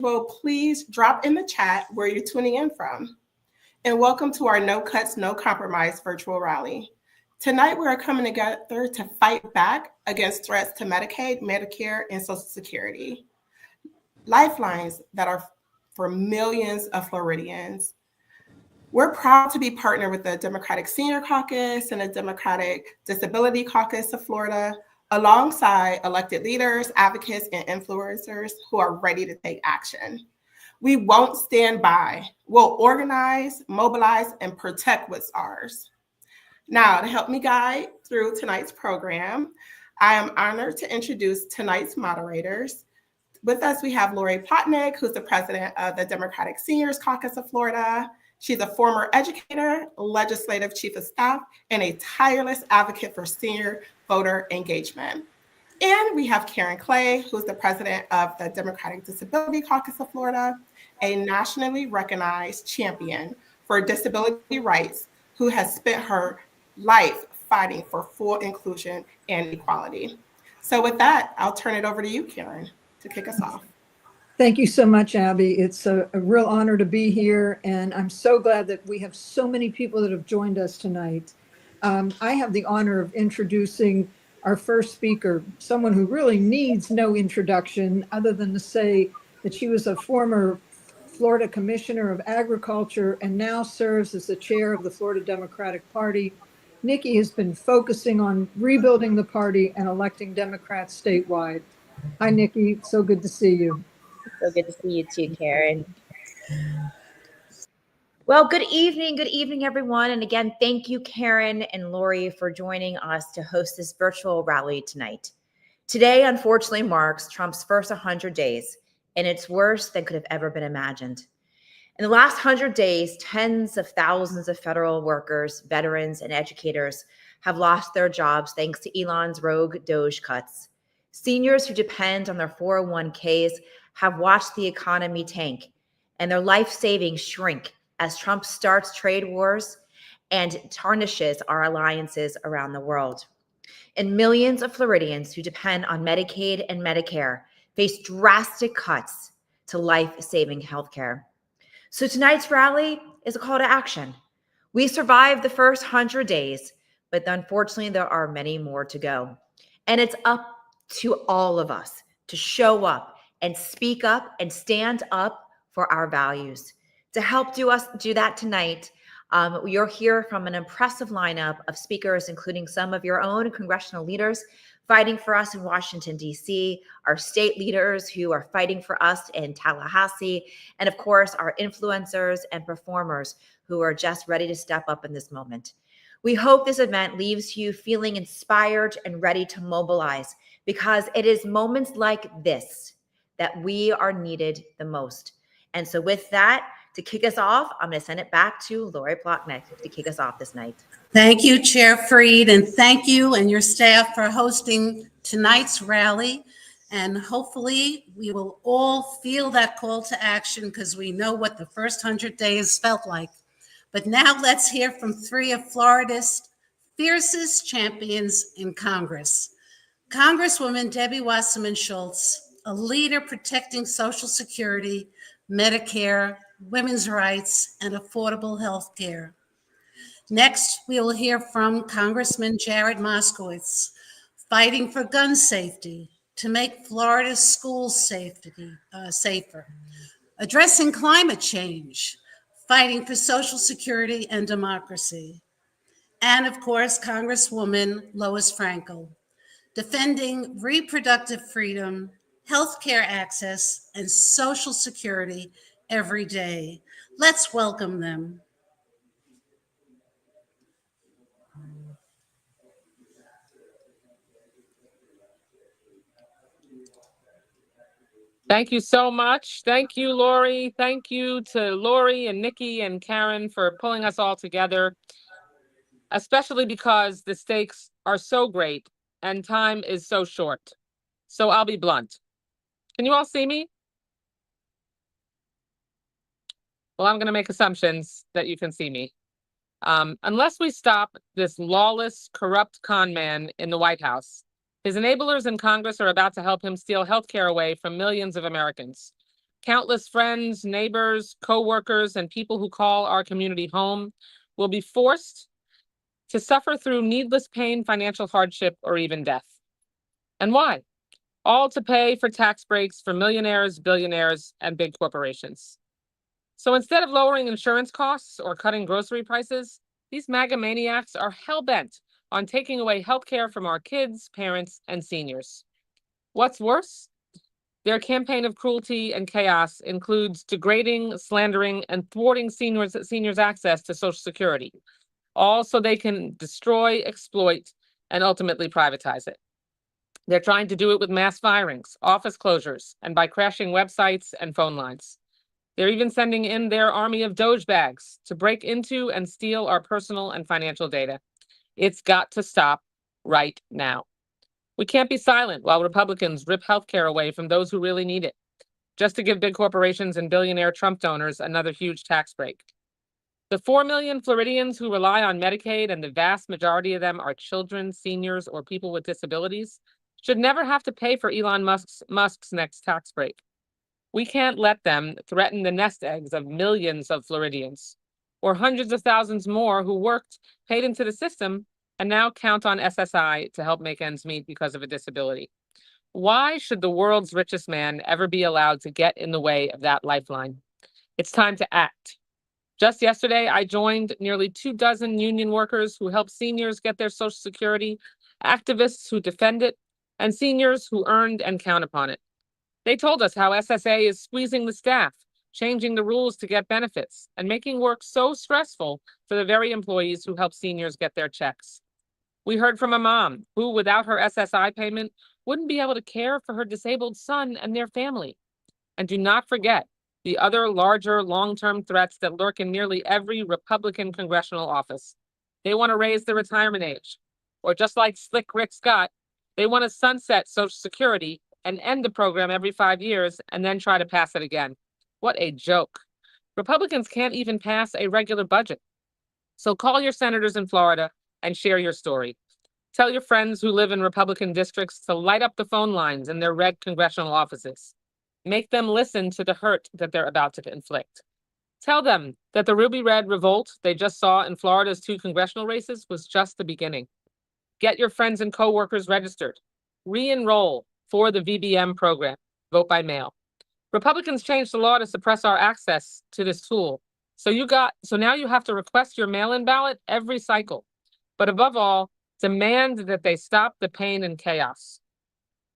Well, please drop in the chat where you're tuning in from. And welcome to our No Cuts, No Compromise virtual rally. Tonight, we are coming together to fight back against threats to Medicaid, Medicare, and Social Security. Lifelines that are for millions of Floridians. We're proud to be partnered with the Democratic Senior Caucus and the Democratic Disability Caucus of Florida, alongside elected leaders, advocates, and influencers who are ready to take action. We won't stand by. We'll organize, mobilize, and protect what's ours. Now, to help me guide through tonight's program, I am honored to introduce tonight's moderators. With us, we have Lori Plotnick, who's the president of the Democratic Seniors Caucus of Florida. She's a former educator, legislative chief of staff, and a tireless advocate for senior voter engagement. And we have Karen Clay, who's the president of the Democratic Disability Caucus of Florida, a nationally recognized champion for disability rights who has spent her life fighting for full inclusion and equality. So with that, I'll turn it over to you, Karen, to kick us off. Thank you so much, Abby. It's a real honor to be here, and I'm so glad that we have so many people that have joined us tonight. I have the honor of introducing our first speaker, someone who really needs no introduction other than to say that she was a former Florida Commissioner of Agriculture and now serves as the chair of the Florida Democratic Party. Nikki has been focusing on rebuilding the party and electing Democrats statewide. Hi, Nikki. So good to see you. So good to see you too, Karen. Well, good evening, everyone. And again, thank you, Karen and Lori, for joining us to host this virtual rally tonight. Today, unfortunately, marks Trump's first 100 days, and it's worse than could have ever been imagined. In the last 100 days, tens of thousands of federal workers, veterans, and educators have lost their jobs thanks to Elon's rogue DOGE cuts. Seniors who depend on their 401ks have watched the economy tank and their life savings shrink as Trump starts trade wars and tarnishes our alliances around the world. And millions of Floridians who depend on Medicaid and Medicare face drastic cuts to life-saving healthcare. So tonight's rally is a call to action. We survived the first 100 days, but unfortunately there are many more to go. And it's up to all of us to show up and speak up and stand up for our values. To help do that tonight, you'll hear from an impressive lineup of speakers, including some of your own congressional leaders fighting for us in Washington, D.C., our state leaders who are fighting for us in Tallahassee, and of course, our influencers and performers who are just ready to step up in this moment. We hope this event leaves you feeling inspired and ready to mobilize, because it is moments like this that we are needed the most. And so with that, to kick us off, I'm going to send it back to Lori Plotnick to kick us off this night. Thank you, Chair Fried, and thank you and your staff for hosting tonight's rally. And hopefully we will all feel that call to action, because we know what the first 100 days felt like. But now let's hear from three of Florida's fiercest champions in Congress. Congresswoman Debbie Wasserman Schultz, a leader protecting Social Security, Medicare, women's rights, and affordable health care. Next, we will hear from Congressman Jared Moskowitz, fighting for gun safety to make Florida's schools safer, addressing climate change, fighting for Social Security and democracy. And of course, Congresswoman Lois Frankel, defending reproductive freedom, healthcare access, and Social Security every day. Let's welcome them. Thank you so much. Thank you, Lori. Thank you to Lori and Nikki and Karen for pulling us all together, especially because the stakes are so great and time is so short. So I'll be blunt. Can you all see me? Well, I'm going to make assumptions that you can see me. Unless we stop this lawless, corrupt con man in the White House, his enablers in Congress are about to help him steal health care away from millions of Americans. Countless friends, neighbors, co-workers, and people who call our community home will be forced to suffer through needless pain, financial hardship, or even death. And why? All to pay for tax breaks for millionaires, billionaires, and big corporations. So instead of lowering insurance costs or cutting grocery prices, these MAGA maniacs are hell-bent on taking away healthcare from our kids, parents, and seniors. What's worse? Their campaign of cruelty and chaos includes degrading, slandering, and thwarting seniors' access to Social Security, all so they can destroy, exploit, and ultimately privatize it. They're trying to do it with mass firings, office closures, and by crashing websites and phone lines. They're even sending in their army of Doge bags to break into and steal our personal and financial data. It's got to stop right now. We can't be silent while Republicans rip healthcare away from those who really need it, just to give big corporations and billionaire Trump donors another huge tax break. The 4 million Floridians who rely on Medicaid, and the vast majority of them are children, seniors, or people with disabilities, should never have to pay for Elon Musk's next tax break. We can't let them threaten the nest eggs of millions of Floridians, or hundreds of thousands more who worked, paid into the system, and now count on SSI to help make ends meet because of a disability. Why should the world's richest man ever be allowed to get in the way of that lifeline? It's time to act. Just yesterday, I joined nearly 24 union workers who help seniors get their Social Security, activists who defend it, and seniors who earned and count upon it. They told us how SSA is squeezing the staff, changing the rules to get benefits, and making work so stressful for the very employees who help seniors get their checks. We heard from a mom who, without her SSI payment, wouldn't be able to care for her disabled son and their family. And do not forget the other larger long-term threats that lurk in nearly every Republican congressional office. They want to raise the retirement age, or just like Slick Rick Scott, they want to sunset Social Security and end the program every 5 years and then try to pass it again. What a joke. Republicans can't even pass a regular budget. So call your senators in Florida and share your story. Tell your friends who live in Republican districts to light up the phone lines in their red congressional offices. Make them listen to the hurt that they're about to inflict. Tell them that the Ruby Red revolt they just saw in Florida's 2 congressional races was just the beginning. Get your friends and coworkers registered. Re-enroll for the VBM program, vote by mail. Republicans changed the law to suppress our access to this tool. So now you have to request your mail-in ballot every cycle. But above all, demand that they stop the pain and chaos.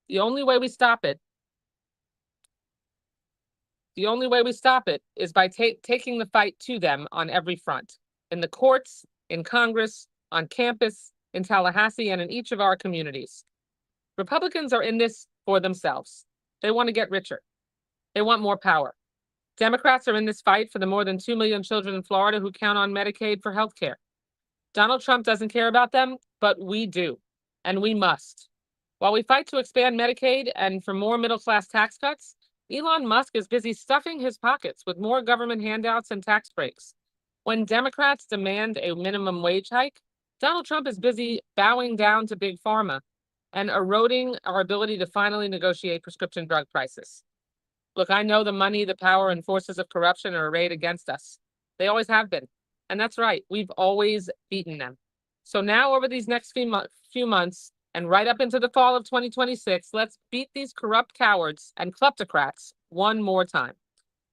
The only way we stop it is by taking the fight to them on every front, in the courts, in Congress, on campus, in Tallahassee, and in each of our communities. Republicans are in this for themselves. They want to get richer. They want more power. Democrats are in this fight for the more than 2 million children in Florida who count on Medicaid for health care. Donald Trump doesn't care about them, but we do, and we must. While we fight to expand Medicaid and for more middle-class tax cuts, Elon Musk is busy stuffing his pockets with more government handouts and tax breaks. When Democrats demand a minimum wage hike, Donald Trump is busy bowing down to big pharma and eroding our ability to finally negotiate prescription drug prices. Look, I know the money, the power, and forces of corruption are arrayed against us. They always have been. And that's right, we've always beaten them. So now over these next few months and right up into the fall of 2026, let's beat these corrupt cowards and kleptocrats one more time.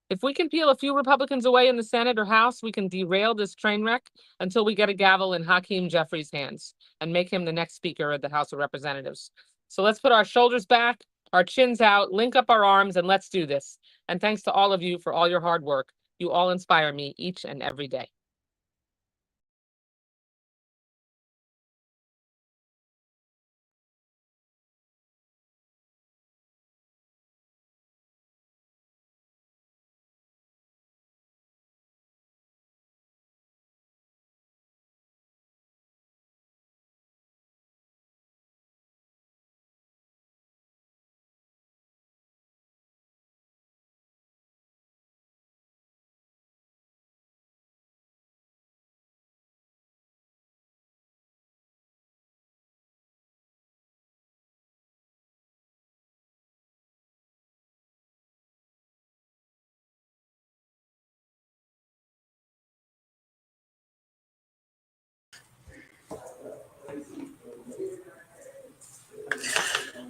If we can peel a few Republicans away in the Senate or House, we can derail this train wreck until we get a gavel in Hakeem Jeffries' hands and make him the next Speaker of the House of Representatives. So let's put our shoulders back, our chins out, link up our arms, and let's do this. And thanks to all of you for all your hard work. You all inspire me each and every day.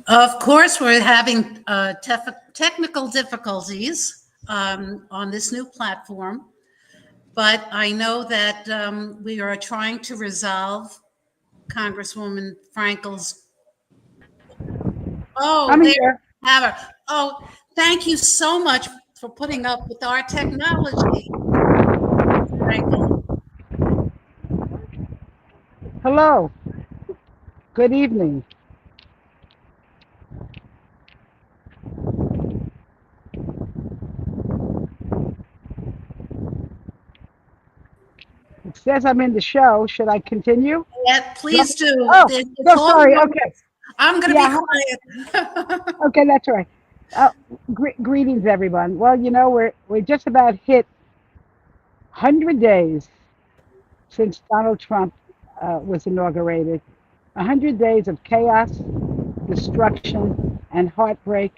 Of course, we're having technical difficulties on this new platform, but I know that we are trying to resolve Congresswoman Frankel's. Oh, I'm there here. we have her. Oh, thank you so much for putting up with our technology, Frankel. Hello. Good evening. It says I'm in the show. Should I continue? Yeah, please do. Oh, It's no, all sorry. yours. Okay. I'm going to Yeah. be quiet. Okay, that's all right. Greetings, everyone. Well, we're just about hit 100 days since Donald Trump was inaugurated. 100 days of chaos, destruction, and heartbreak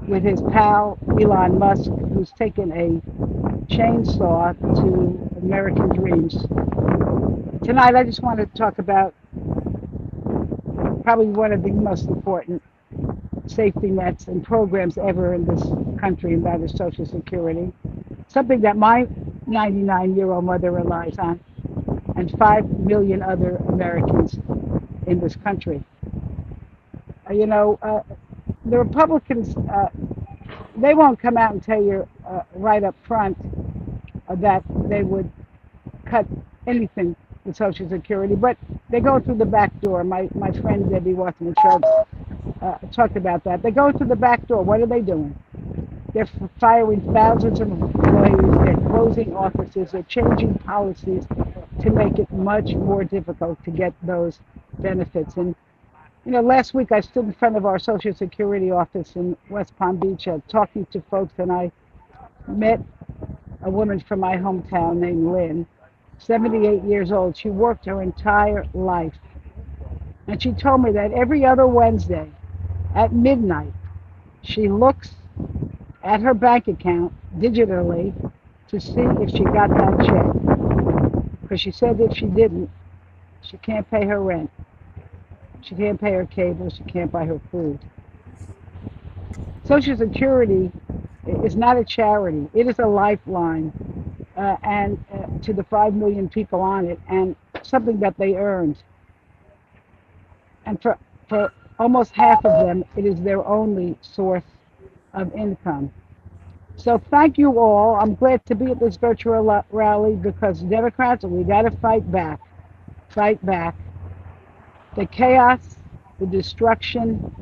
with his pal Elon Musk, who's taken a chainsaw to American dreams. Tonight, I just want to talk about probably one of the most important safety nets and programs ever in this country, and that is Social Security. Something that my 99-year-old mother relies on, and 5 million other Americans in this country. The Republicans, they won't come out and tell you right up front that they would cut anything with Social Security, but they go through the back door. My friend Debbie Wasserman-Schultz talked about that. They go through the back door. What are they doing? They're firing thousands of employees. They're closing offices. They're changing policies to make it much more difficult to get those benefits. And last week I stood in front of our Social Security office in West Palm Beach talking to folks, and I met a woman from my hometown named Lynn, 78 years old. She worked her entire life. And she told me that every other Wednesday at midnight, she looks at her bank account digitally to see if she got that check. Because she said if she didn't, she can't pay her rent. She can't pay her cable. She can't buy her food. Social Security is not a charity. It is a lifeline, and to the 5 million people on it, and something that they earned. And for almost half of them, it is their only source of income. So thank you all. I'm glad to be at this virtual rally because Democrats, we got to fight back. Fight back. The chaos, the destruction,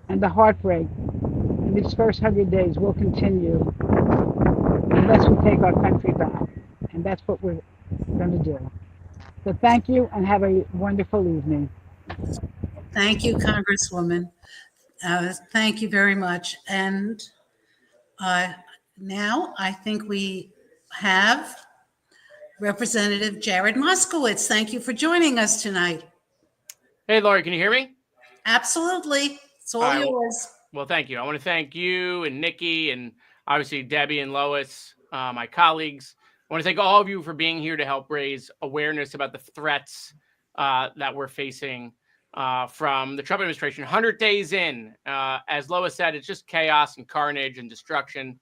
and the heartbreak in these first 100 days will continue unless we take our country back. And that's what we're going to do. So thank you and have a wonderful evening. Thank you, Congresswoman. Thank you very much. And now I think we have Representative Jared Moskowitz. Thank you for joining us tonight. Hey, Lori, can you hear me? Absolutely. It's all yours. Well, thank you. I want to thank you and Nikki and obviously Debbie and Lois, my colleagues. I want to thank all of you for being here to help raise awareness about the threats that we're facing from the Trump administration. 100 days in, as Lois said, it's just chaos and carnage and destruction.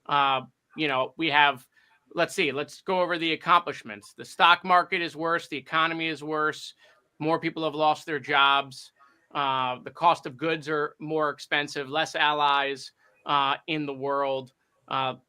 We have, let's go over the accomplishments. The stock market is worse. The economy is worse. More people have lost their jobs. The cost of goods are more expensive, less allies in the world.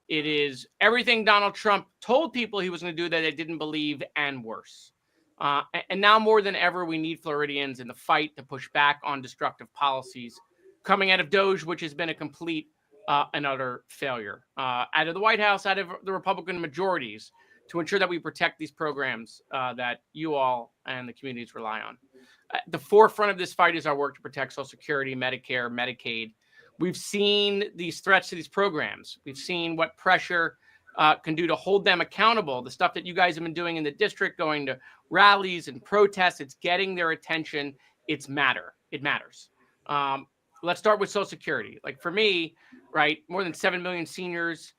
It is everything Donald Trump told people he was going to do that they didn't believe, and worse. And now more than ever, we need Floridians in the fight to push back on destructive policies coming out of DOGE, which has been a complete and utter failure. Out of the White House, out of the Republican majorities, to ensure that we protect these programs that you all and the communities rely on. At the forefront of this fight is our work to protect Social Security, Medicare, Medicaid. We've seen these threats to these programs. We've seen what pressure can do to hold them accountable. The stuff that you guys have been doing in the district, going to rallies and protests, it's getting their attention. It matters. Let's start with Social Security. Like for me, right, more than 7 million seniors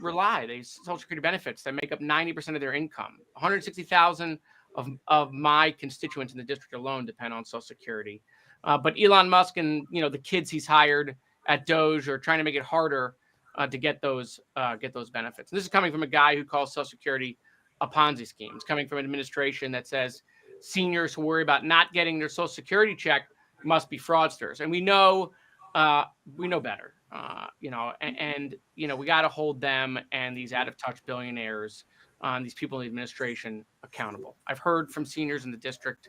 rely these Social Security benefits that make up 90% of their income. 160,000 of my constituents in the district alone depend on Social Security. But Elon Musk and the kids he's hired at Doge are trying to make it harder to get those benefits. And this is coming from a guy who calls Social Security a Ponzi scheme. It's coming from an administration that says seniors who worry about not getting their Social Security check must be fraudsters. And we know better. And we got to hold them and these out of touch billionaires, these people in the administration accountable. I've heard from seniors in the district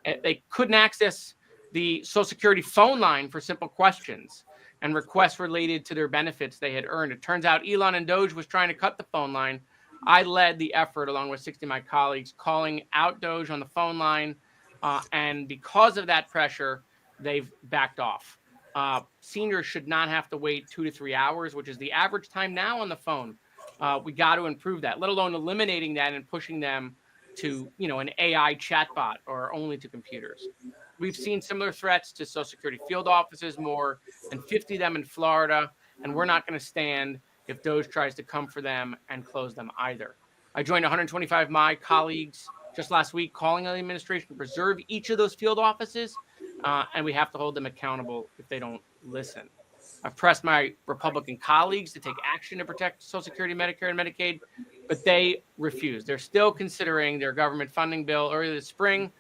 they couldn't access the Social Security phone line for simple questions and requests related to their benefits they had earned. It turns out Elon and Doge was trying to cut the phone line. I led the effort along with 60 of my colleagues calling out Doge on the phone line. And because of that pressure, they've backed off. Seniors should not have to wait 2 to 3 hours, which is the average time now on the phone. We got to improve that, let alone eliminating that and pushing them to, an AI chatbot or only to computers. We've seen similar threats to Social Security field offices, more than 50 of them in Florida, and we're not going to stand if Doge tries to come for them and close them either. I joined 125 of my colleagues just last week calling on the administration to preserve each of those field offices, and we have to hold them accountable if they don't listen. I've pressed my Republican colleagues to take action to protect Social Security, Medicare, and Medicaid, but they refuse. They're still considering their government funding bill earlier this spring.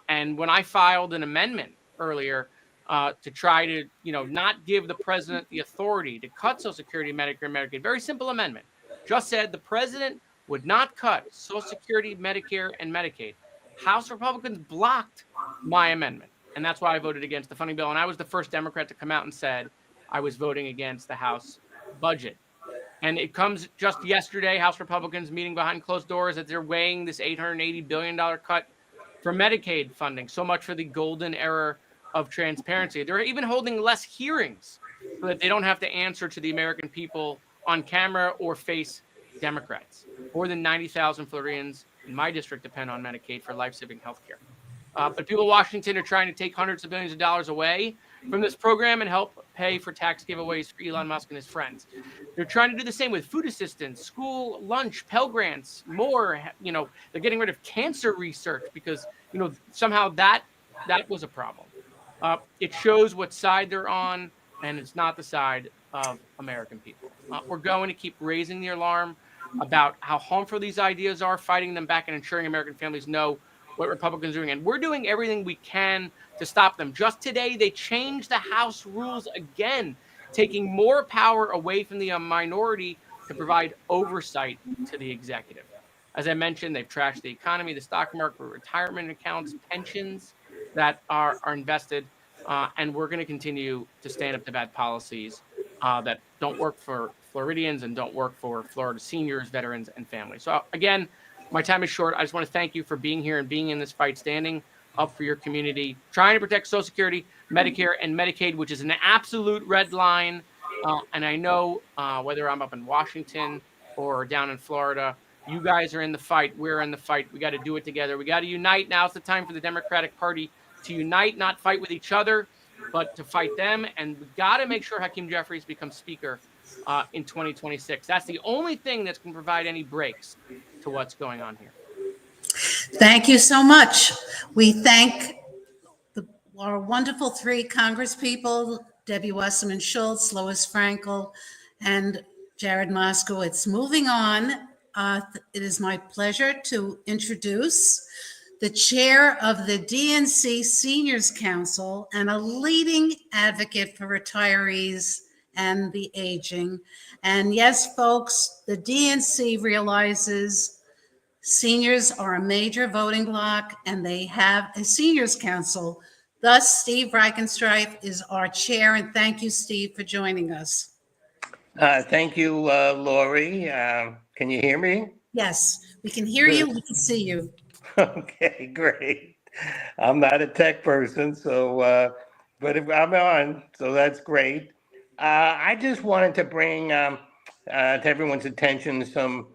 And when I filed an amendment earlier to try to, not give the president the authority to cut Social Security, Medicare, and Medicaid, very simple amendment, just said the president would not cut Social Security, Medicare, and Medicaid. House Republicans blocked my amendment. And that's why I voted against the funding bill. And I was the first Democrat to come out and said I was voting against the House budget. And it comes just yesterday, House Republicans meeting behind closed doors that they're weighing this $880 billion cut for Medicaid funding. So much for the golden era of transparency. They're even holding less hearings so that they don't have to answer to the American people on camera or face Democrats. More than 90,000 Floridians in my district depend on Medicaid for life-saving health care. But people in Washington are trying to take hundreds of billions of dollars away from this program and help pay for tax giveaways for Elon Musk and his friends. They're trying to do the same with food assistance, school lunch, Pell Grants, more. They're getting rid of cancer research because, somehow that was a problem. It shows what side they're on, and it's not the side of American people. We're going to keep raising the alarm about how harmful these ideas are, fighting them back, and ensuring American families know what Republicans are doing. And we're doing everything we can to stop them. Just today, they changed the House rules again, taking more power away from the minority to provide oversight to the executive. As I mentioned, they've trashed the economy, the stock market, retirement accounts, pensions that are invested. And we're going to continue to stand up to bad policies that don't work for Floridians and don't work for Florida seniors, veterans, and families. So again, my time is short. I just want to thank you for being here and being in this fight, standing up for your community, trying to protect Social Security, Medicare, and Medicaid, which is an absolute red line. And I know whether I'm up in Washington or down in Florida, you guys are in the fight. We're in the fight. We got to do it together. We got to unite. Now's the time for the Democratic Party to unite, not fight with each other, but to fight them. And we got to make sure Hakeem Jeffries becomes Speaker in 2026. That's the only thing that's going to provide any breaks to what's going on here. Thank you so much. We thank our wonderful 3 Congress people, Debbie Wasserman Schultz, Lois Frankel, and Jared Moskowitz. Moving on, it is my pleasure to introduce the chair of the DNC Seniors Council and a leading advocate for retirees and the aging. And yes, folks, the DNC realizes seniors are a major voting bloc and they have a seniors council. Thus, Steve Regenstreif is our chair. And thank you, Steve, for joining us. Thank you, Lori. Can you hear me? Yes, we can hear you. We can see you. Okay, great. I'm not a tech person, so but if I'm on, so that's great. I just wanted to bring to everyone's attention some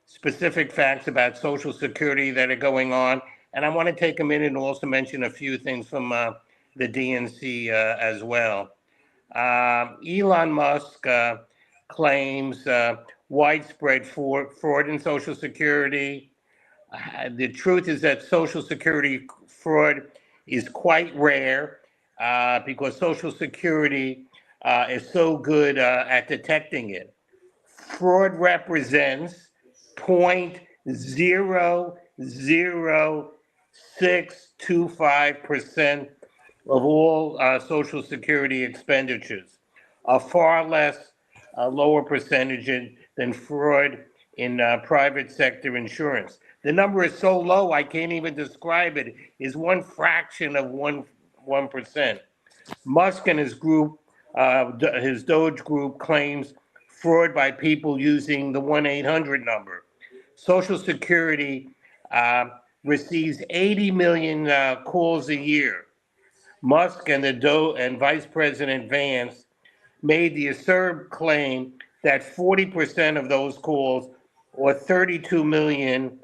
specific facts about Social Security that are going on. And I want to take a minute and also mention a few things from the DNC as well. Elon Musk claims widespread fraud in Social Security. The truth is that Social Security fraud is quite rare because Social Security is so good at detecting it. Fraud represents 0.00625% of all Social Security expenditures, a far less lower percentage than fraud in private sector insurance. The number is so low I can't even describe it. Is one fraction of 1%. Musk and his group, his Doge group, claims fraud by people using the 1-800 number. Social Security receives 80 million calls a year. Musk and and Vice President Vance made the absurd claim that 40% of those calls, or 32 million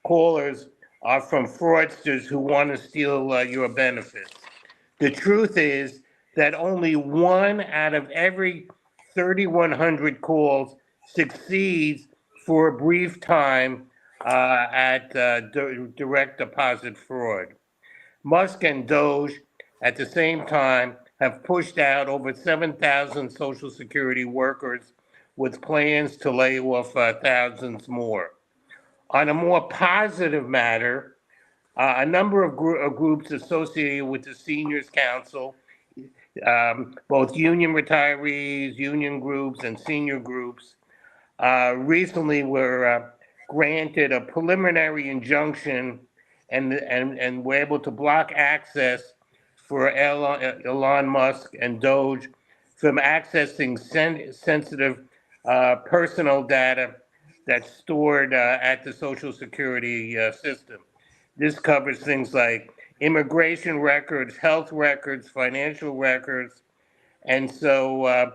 callers, are from fraudsters who want to steal your benefits. The truth is that only 1 out of every 3,100 calls succeeds for a brief time at direct deposit fraud. Musk and Doge, at the same time, have pushed out over 7,000 Social Security workers with plans to lay off thousands more. On a more positive matter, a number of groups associated with the Seniors Council, both union retirees, union groups, and senior groups, recently were granted a preliminary injunction and were able to block access for Elon Musk and Doge from accessing sensitive personal data that's stored at the Social Security system. This covers things like immigration records, health records, financial records. And so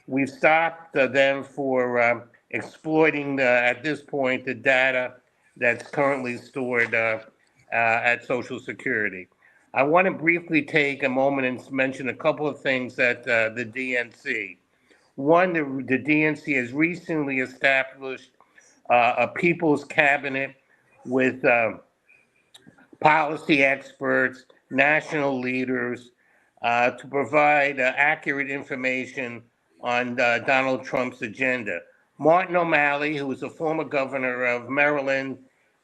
we've stopped them for exploiting, at this point, the data that's currently stored at Social Security. I want to briefly take a moment and mention a couple of things at the DNC. One, the DNC has recently established a people's cabinet with policy experts, national leaders, to provide accurate information on Donald Trump's agenda. Martin O'Malley, who was a former governor of Maryland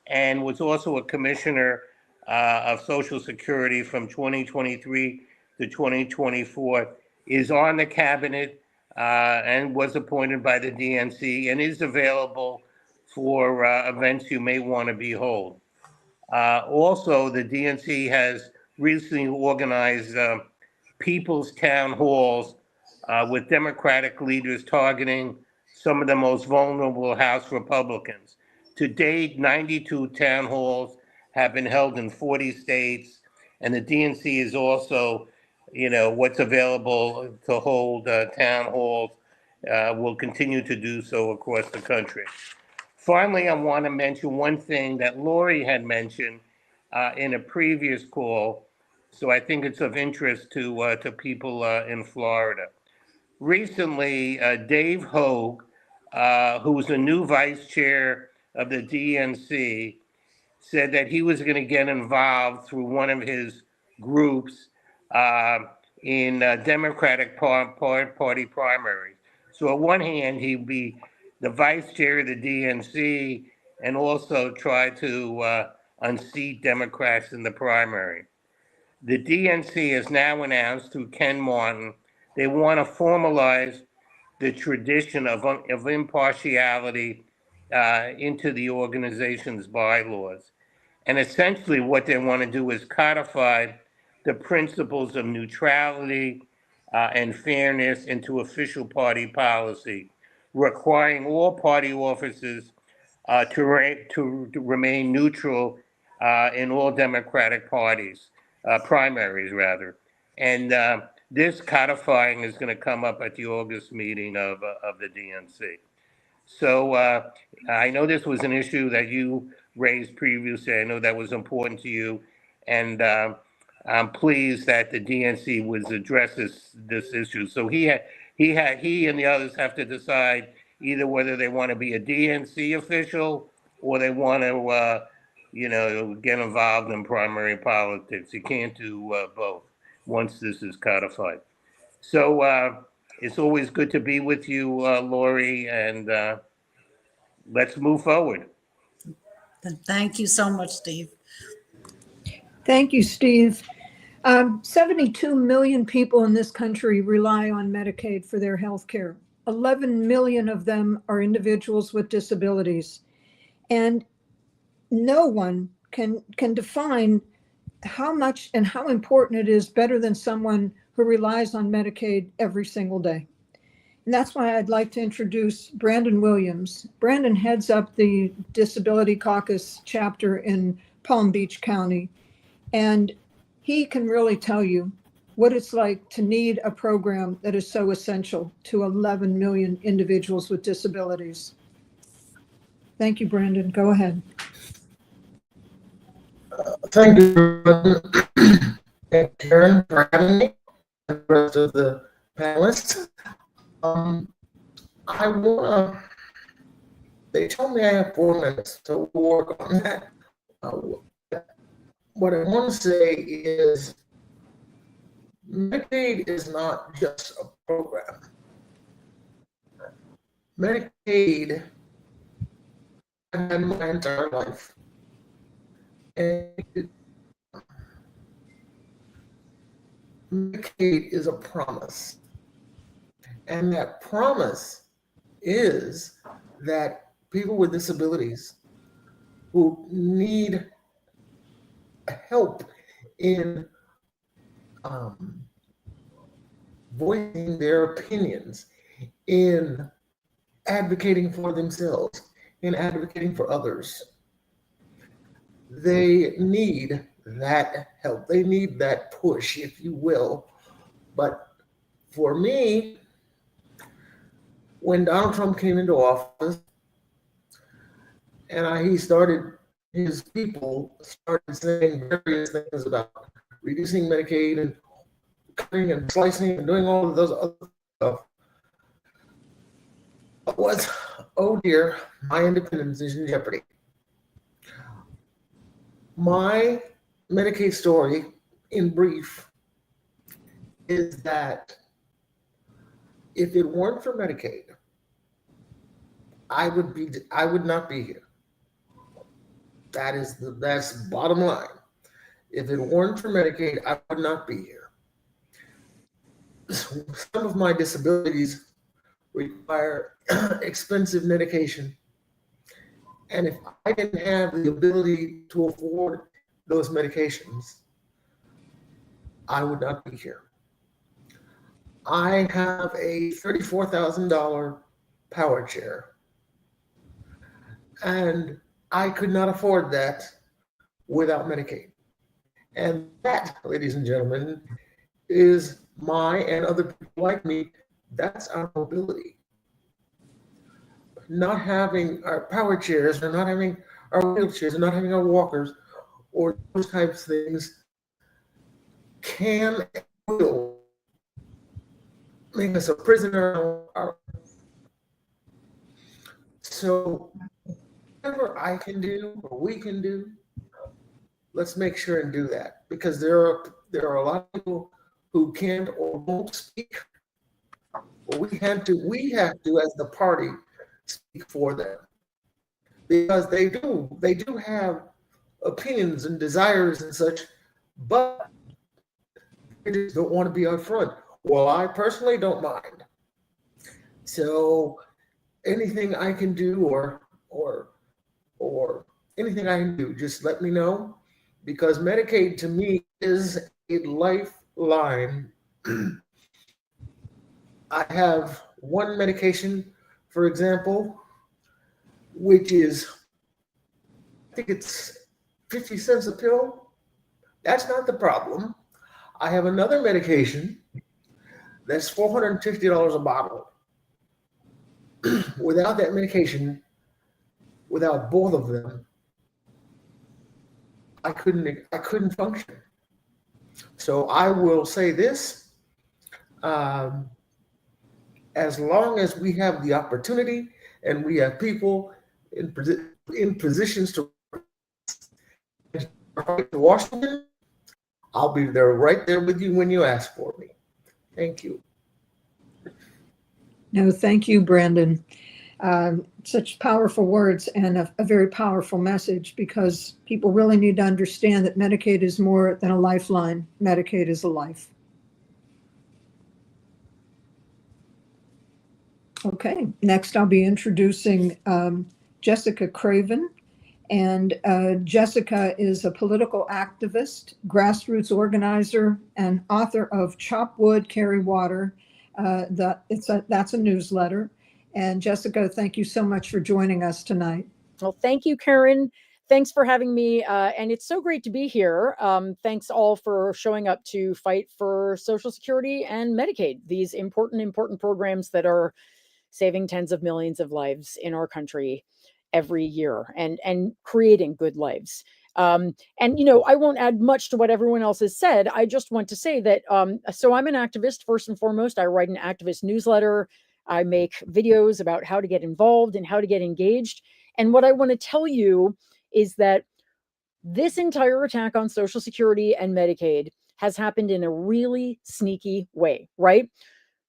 and was also a commissioner of Social Security from 2023 to 2024, is on the cabinet and was appointed by the DNC and is available for events you may want to behold. Also, the DNC has recently organized people's town halls with Democratic leaders targeting some of the most vulnerable House Republicans. To date, 92 town halls have been held in 40 states, and the DNC is also, what's available to hold town halls will continue to do so across the country. Finally, I want to mention one thing that Lori had mentioned in a previous call, so I think it's of interest to people in Florida. Recently, Dave Hogue, who's a new vice chair of the DNC, said that he was going to get involved through one of his groups in Democratic Party primaries. So on one hand, he'd be the vice chair of the DNC and also try to unseat Democrats in the primary. The DNC has now announced through Ken Martin they want to formalize the tradition of impartiality into the organization's bylaws. And essentially what they want to do is codify the principles of neutrality and fairness into official party policy, requiring all party officers to remain neutral in all Democratic parties, primaries rather. And this codifying is going to come up at the August meeting of the DNC. So I know this was an issue that you raised previously. I know that was important to you. And I'm pleased that the DNC was addresses this issue. So he and the others have to decide either whether they want to be a DNC official or they want to, get involved in primary politics. You can't do both once this is codified. So it's always good to be with you, Lori, and let's move forward. Thank you so much, Steve. Thank you, Steve. 72 million people in this country rely on Medicaid for their health care. 11 million of them are individuals with disabilities. And no one can define how much and how important it is better than someone who relies on Medicaid every single day. And that's why I'd like to introduce Brandon Williams. Brandon heads up the Disability Caucus chapter in Palm Beach County. And he can really tell you what it's like to need a program that is so essential to 11 million individuals with disabilities. Thank you, Brandon. Go ahead. Thank you, and Karen, for having me, and the rest of the panelists. They told me I have 4 minutes, so we'll work on that. What I want to say is Medicaid is not just a program. Medicaid, I've had my entire life. And Medicaid is a promise. And that promise is that people with disabilities who need help in voicing their opinions, in advocating for themselves, in advocating for others, they need that help. They need that push, if you will. But for me, when Donald Trump came into office and his people started saying various things about reducing Medicaid and cutting and slicing and doing all of those other stuff, was, oh dear, my independence is in jeopardy. My Medicaid story, in brief, is that if it weren't for Medicaid, I would not be here. That's the bottom line. If it weren't for Medicaid, I would not be here. Some of my disabilities require expensive medication. And if I didn't have the ability to afford those medications, I would not be here. I have a $34,000 power chair, and I could not afford that without Medicaid. And that, ladies and gentlemen, is my and other people like me, that's our mobility. Not having our power chairs, or not having our wheelchairs, or not having our walkers, or those types of things can and will make us a prisoner. So whatever I can do or we can do, let's make sure and do that, because there are a lot of people who can't or won't speak. But we have to as the party speak for them, because they do have opinions and desires and such, but they just don't want to be up front. Well, I personally don't mind. So anything I can do or anything I can do, just let me know, because Medicaid to me is a lifeline. I have one medication, for example, which is, I think it's 50 cents a pill. That's not the problem. I have another medication that's $450 a bottle. Without that medication, without both of them, I couldn't function. So I will say this, as long as we have the opportunity and we have people in in positions to Washington, I'll be there right there with you when you ask for me. Thank you. No, thank you, Brandon. Such powerful words and a very powerful message, because people really need to understand that Medicaid is more than a lifeline. Medicaid is a life. Okay, next I'll be introducing Jessica Craven. And Jessica is a political activist, grassroots organizer, and author of Chop Wood, Carry Water. That's a newsletter. And Jessica, thank you so much for joining us tonight. Well, thank you, Karen. Thanks for having me. And it's so great to be here. Thanks all for showing up to fight for Social Security and Medicaid, these important programs that are saving tens of millions of lives in our country every year and creating good lives. And, you know, I won't add much to what everyone else has said. I just want to say that, so I'm an activist, first and foremost. I write an activist newsletter. I make videos about how to get involved and how to get engaged. And what I want to tell you is that this entire attack on Social Security and Medicaid has happened in a really sneaky way, right?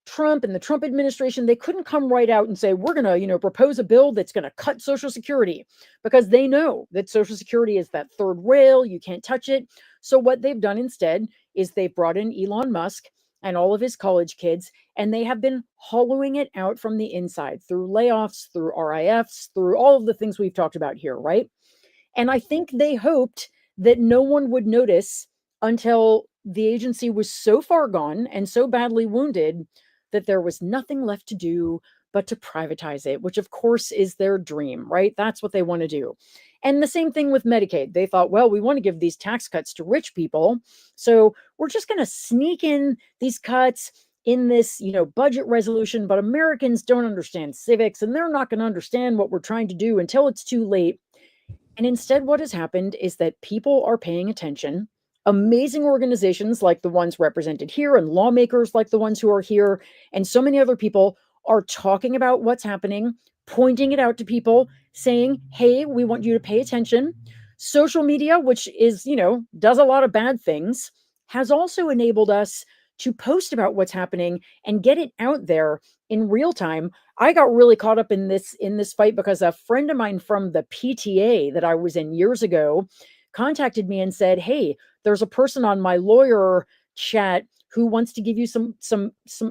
Trump and the Trump administration, they couldn't come right out and say, we're going to, you know, propose a bill that's going to cut Social Security, because they know that Social Security is that third rail. You can't touch it. So what they've done instead is they've brought in Elon Musk and all of his college kids, and they have been hollowing it out from the inside through layoffs, through RIFs, through all of the things we've talked about here, right? And I think they hoped that no one would notice until the agency was so far gone and so badly wounded that there was nothing left to do but to privatize it, which of course is their dream, right? That's what they want to do. And the same thing with Medicaid. They thought, well, we want to give these tax cuts to rich people, so we're just going to sneak in these cuts in this, you know, budget resolution, but Americans don't understand civics and they're not going to understand what we're trying to do until it's too late. And instead, what has happened is that people are paying attention. Amazing organizations like the ones represented here, and lawmakers like the ones who are here, and so many other people are talking about what's happening, pointing it out to people, saying, hey, we want you to pay attention. Social media, which is, you know, does a lot of bad things, has also enabled us to post about what's happening and get it out there in real time. I got really caught up in this fight because a friend of mine from the PTA that I was in years ago contacted me and said, hey, there's a person on my lawyer chat who wants to give you some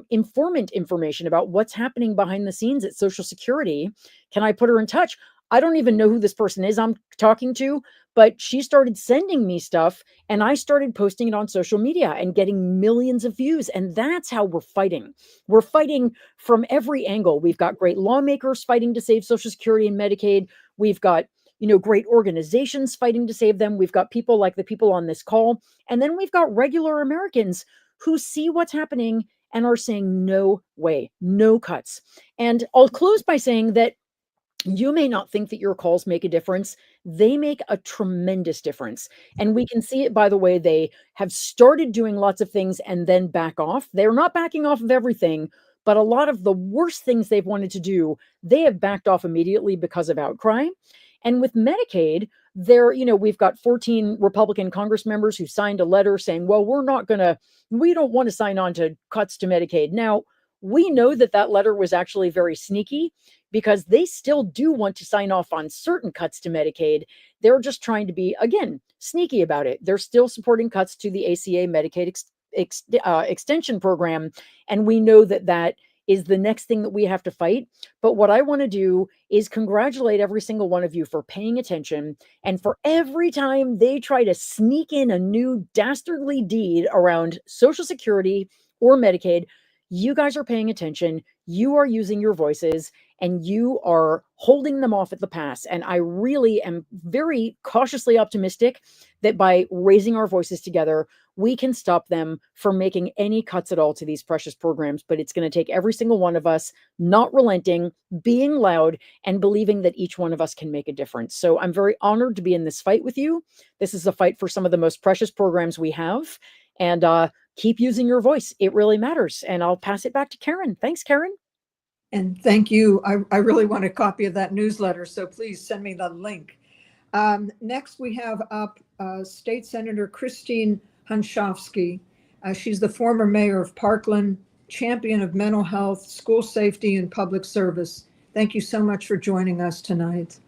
informant information about what's happening behind the scenes at Social Security. Can I put her in touch? I don't even know who this person is I'm talking to, but she started sending me stuff and I started posting it on social media and getting millions of views. And that's how we're fighting. We're fighting from every angle. We've got great lawmakers fighting to save Social Security and Medicaid. We've got, you know, great organizations fighting to save them. We've got people like the people on this call. And then we've got regular Americans who see what's happening and are saying, no way, no cuts. And I'll close by saying that you may not think that your calls make a difference. They make a tremendous difference. And we can see it by the way they have started doing lots of things and then back off. They're not backing off of everything, but a lot of the worst things they've wanted to do, they have backed off immediately because of outcry. And with Medicaid, there, you know, we've got 14 Republican Congress members who signed a letter saying, well, we don't want to sign on to cuts to Medicaid. Now, we know that that letter was actually very sneaky because they still do want to sign off on certain cuts to Medicaid. They're just trying to be, again, sneaky about it. They're still supporting cuts to the ACA Medicaid extension program. And we know that that is the next thing that we have to fight. But what I want to do is congratulate every single one of you for paying attention. And for every time they try to sneak in a new dastardly deed around Social Security or Medicaid, you guys are paying attention. You are using your voices and you are holding them off at the pass. And I really am very cautiously optimistic that by raising our voices together, we can stop them from making any cuts at all to these precious programs. But it's going to take every single one of us not relenting, being loud, and believing that each one of us can make a difference. So I'm very honored to be in this fight with you. This is a fight for some of the most precious programs we have. And keep using your voice. It really matters. And I'll pass it back to Karen. Thanks, Karen. And thank you. I really want a copy of that newsletter, so please send me the link. Next, we have up State Senator Christine Hunschofsky. She's the former mayor of Parkland, champion of mental health, school safety, and public service. Thank you so much for joining us tonight.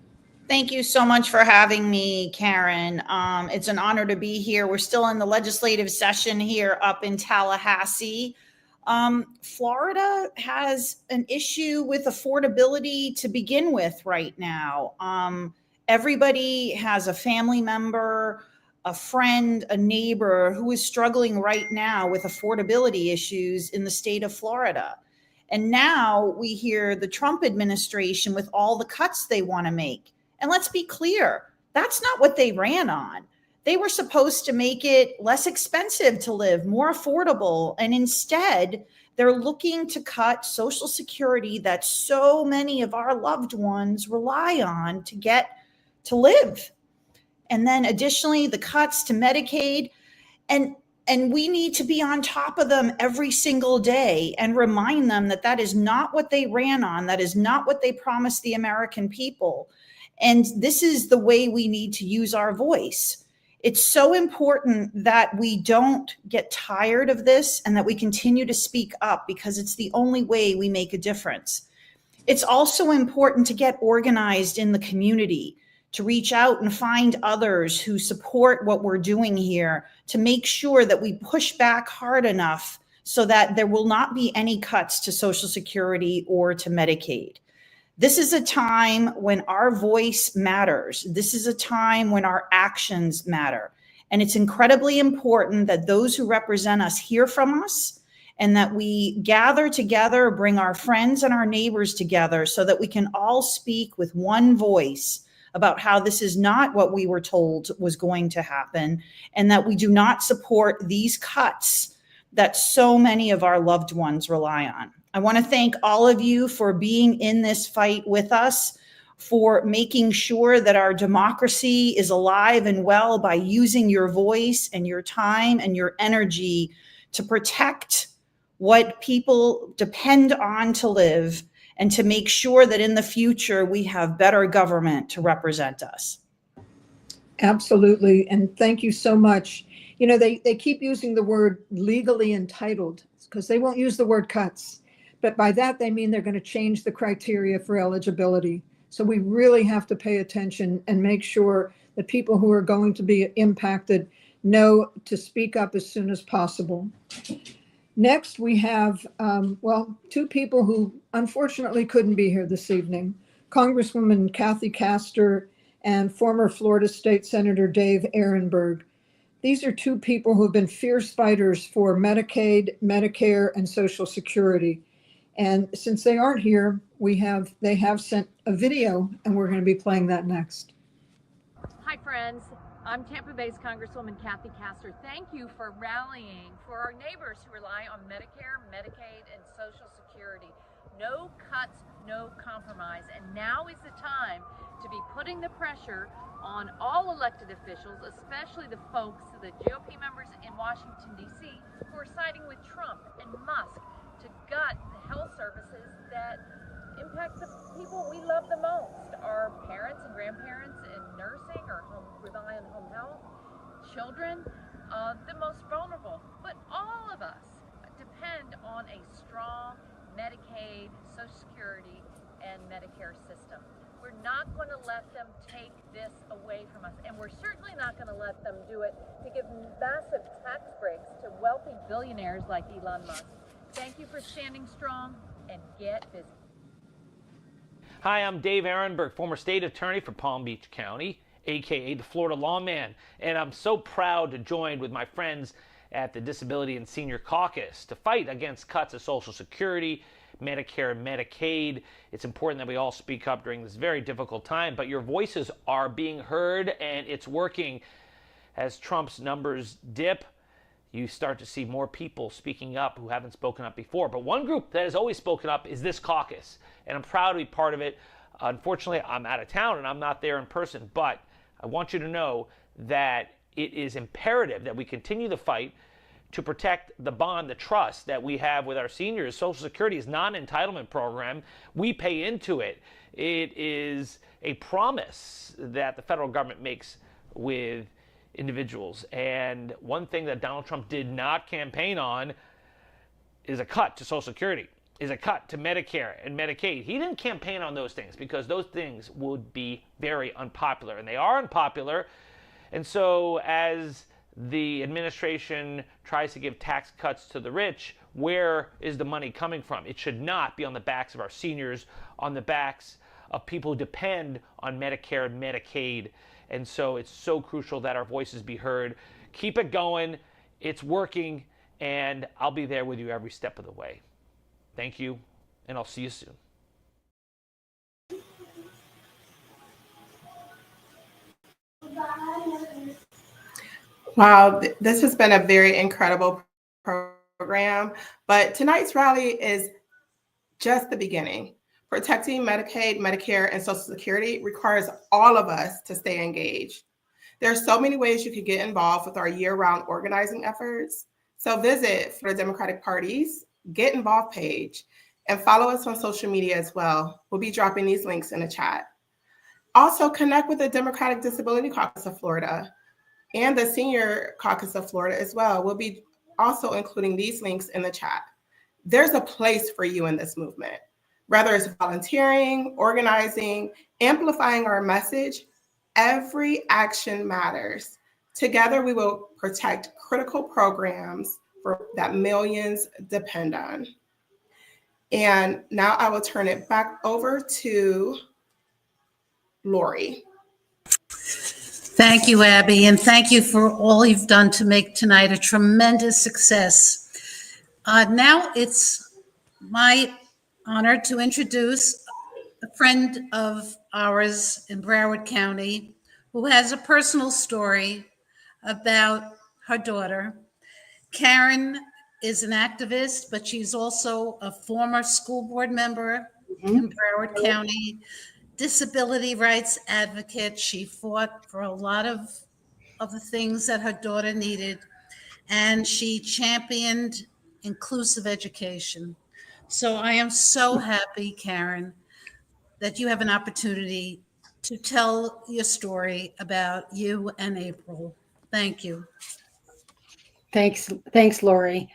Thank you so much for having me, Karen. It's an honor to be here. We're still in the legislative session here up in Tallahassee. Florida has an issue with affordability to begin with right now. Everybody has a family member, a friend, a neighbor who is struggling right now with affordability issues in the state of Florida. And now we hear the Trump administration with all the cuts they want to make. And let's be clear, that's not what they ran on. They were supposed to make it less expensive to live, more affordable. And instead, they're looking to cut Social Security that so many of our loved ones rely on to get to live. And then additionally, the cuts to Medicaid. And we need to be on top of them every single day and remind them that that is not what they ran on. That is not what they promised the American people. And this is the way we need to use our voice. It's so important that we don't get tired of this and that we continue to speak up, because it's the only way we make a difference. It's also important to get organized in the community, to reach out and find others who support what we're doing here, to make sure that we push back hard enough so that there will not be any cuts to Social Security or to Medicaid. This is a time when our voice matters. This is a time when our actions matter. And it's incredibly important that those who represent us hear from us, and that we gather together, bring our friends and our neighbors together so that we can all speak with one voice about how this is not what we were told was going to happen, and that we do not support these cuts that so many of our loved ones rely on. I want to thank all of you for being in this fight with us, for making sure that our democracy is alive and well by using your voice and your time and your energy to protect what people depend on to live, and to make sure that in the future we have better government to represent us. Absolutely. And thank you so much. You know, they keep using the word legally entitled because they won't use the word cuts. But by that, they mean they're going to change the criteria for eligibility. So we really have to pay attention and make sure that people who are going to be impacted know to speak up as soon as possible. Next, we have, two people who unfortunately couldn't be here this evening. Congresswoman Kathy Castor and former Florida State Senator Dave Ehrenberg. These are two people who have been fierce fighters for Medicaid, Medicare, and Social Security. And since they aren't here, they have sent a video, and we're going to be playing that next. Hi, friends. I'm Tampa Bay's Congresswoman Kathy Castor. Thank you for rallying for our neighbors who rely on Medicare, Medicaid, and Social Security. No cuts, no compromise. And now is the time to be putting the pressure on all elected officials, especially the folks, the GOP members in Washington, D.C., who are siding with Trump and Musk to gut the health services that impact the people we love the most, our parents and grandparents in nursing or rely on home health, children, the most vulnerable. But all of us depend on a strong Medicaid, Social Security, and Medicare system. We're not going to let them take this away from us, and we're certainly not going to let them do it to give massive tax breaks to wealthy billionaires like Elon Musk. Thank you for standing strong, and get busy. Hi, I'm Dave Ehrenberg, former state attorney for Palm Beach County, aka the Florida lawman, and I'm so proud to join with my friends at the Disability and Senior Caucus to fight against cuts of Social Security, Medicare, and Medicaid. It's important that we all speak up during this very difficult time, but your voices are being heard, and it's working. As Trump's numbers dip, you start to see more people speaking up who haven't spoken up before. But one group that has always spoken up is this caucus, and I'm proud to be part of it. Unfortunately, I'm out of town and I'm not there in person, but I want you to know that it is imperative that we continue the fight to protect the bond, the trust that we have with our seniors. Social Security is not an entitlement program. We pay into it. It is a promise that the federal government makes with individuals. And one thing that Donald Trump did not campaign on is a cut to Social Security, is a cut to Medicare and Medicaid. He didn't campaign on those things because those things would be very unpopular, and they are unpopular. And so as the administration tries to give tax cuts to the rich, where is the money coming from? It should not be on the backs of our seniors, on the backs of people who depend on Medicare and Medicaid. And so it's so crucial that our voices be heard. Keep it going. It's working, and I'll be there with you every step of the way. Thank you, and I'll see you soon. Wow, this has been a very incredible program, but tonight's rally is just the beginning. Protecting Medicaid, Medicare, and Social Security requires all of us to stay engaged. There are so many ways you can get involved with our year-round organizing efforts. So visit for the Democratic Party's Get Involved page and follow us on social media as well. We'll be dropping these links in the chat. Also connect with the Democratic Disability Caucus of Florida and the Senior Caucus of Florida as well. We'll be also including these links in the chat. There's a place for you in this movement. Whether it's volunteering, organizing, amplifying our message, every action matters. Together, we will protect critical programs that millions depend on. And now I will turn it back over to Lori. Thank you, Abby, and thank you for all you've done to make tonight a tremendous success. Now it's my honor to introduce a friend of ours in Broward County who has a personal story about her daughter. Karen is an activist, but she's also a former school board member in Broward County, disability rights advocate. She fought for a lot of the things that her daughter needed, and she championed inclusive education. So I am so happy, Karen, that you have an opportunity to tell your story about you and April. Thank you. Thanks, Lori.